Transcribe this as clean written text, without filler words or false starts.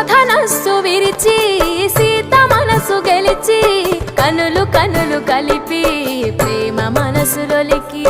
ధనస్సు విరిచి సీత మనసు గెలిచి కనులు కనులు కలిపి ప్రేమ మనసులొలికి